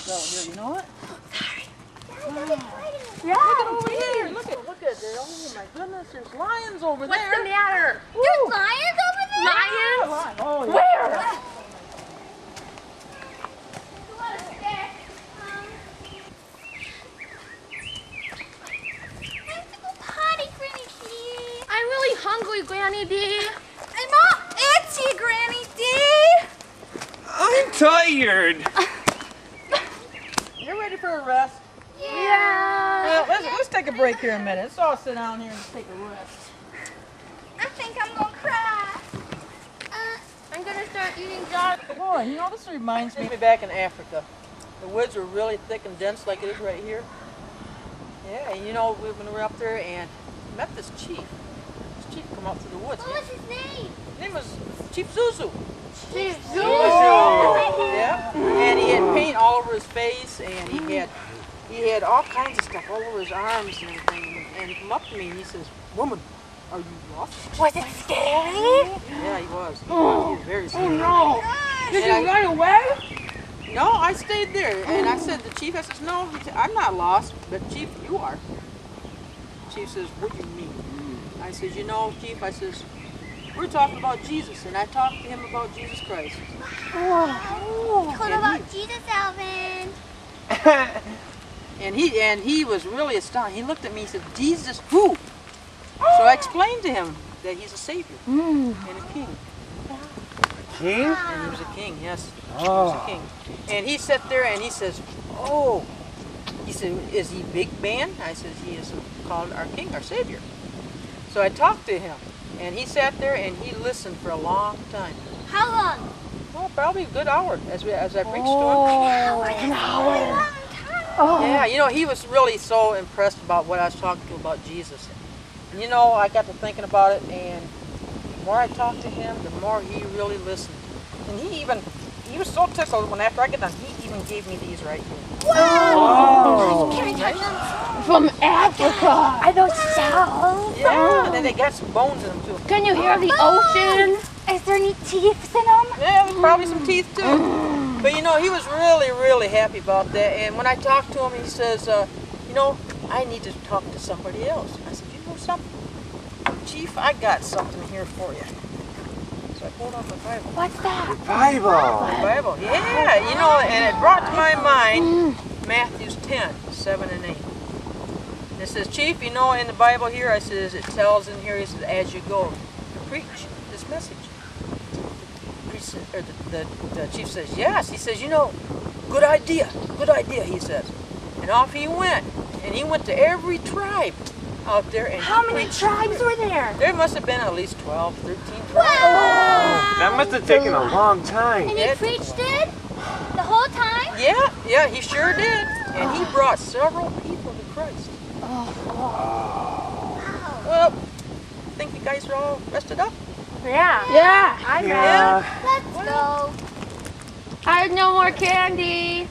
So here, you know what? Sorry. Yeah. Look at over here. Look at there. Oh my goodness, there's lions over there. What's the matter? There's lions over there? Lions? Oh, yeah. Where? I'm really hungry, Granny D. I'm all itchy, Granny D. I'm tired. You're ready for a rest? Yeah. Well, let's take a break here a minute. Let's all sit down here and take a rest. I think I'm gonna cry. I'm gonna start eating dog. Boy, you know, this reminds me back in Africa. The woods were really thick and dense like it is right here. Yeah, and you know, when we were up there and met this chief. This chief come out to the woods. What was his name? His name was Chief Zuzu. Chief Zuzu. Yeah, and he had paint all over his face, and he had all kinds of stuff all over his arms and everything. And he come up to me and he says, "Woman, are you lost?" Was it scary? Yeah, he was. He was very scary. Oh no. Did you run away? No, I stayed there, and I said to the chief, I says, "No, I'm not lost, but Chief, you are." Chief says, "What do you mean?" I says, "You know, Chief," I says, "we're talking about Jesus," and I talked to him about Jesus Christ. What about Jesus, Alvin? And he was really astonished. He looked at me and said, "Jesus who?" So I explained to him that he's a savior and a king. King? And he was a king, yes. He was a king. And he sat there and he says, "Oh." He said, "Is he big man?" I said, "He is called our king, our savior." So I talked to him. And he sat there and he listened for a long time. How long? Well, probably a good hour as I preached to him. An hour. Yeah, you know, he was really so impressed about what I was talking to about Jesus. And you know, I got to thinking about it, and the more I talked to him, the more he really listened. And he was so tickled when after I got done, he even gave me these right here. Wow! Can I touch them? From Africa. Are those shells? Yeah, and then they got some bones in them too. Can you hear the ocean? Is there any teeth in them? Yeah, there's probably some teeth too. But you know, he was really, really happy about that. And when I talked to him, he says, "You know, I need to talk to somebody else." I said, "You know something, Chief, I got something here for you." So I pulled out the Bible. What's that? Bible. The Bible, yeah, you know, and it brought to my mind Matthew 10:7 and 8. And it says, "Chief, you know, in the Bible here," I says, it tells in here, it says, "as you go to preach this message." The chief says, "Yes." He says, "You know, good idea, he says." And off he went. And he went to every tribe out there. And How many tribes were there? There must have been at least 12, 13 tribes. That must have taken a long time. And he preached it the whole time? Yeah, he sure did. And he brought several people to Christ. Well, I think you guys are all rested up. Yeah. I'm Yeah. Let's go. I have no more candy.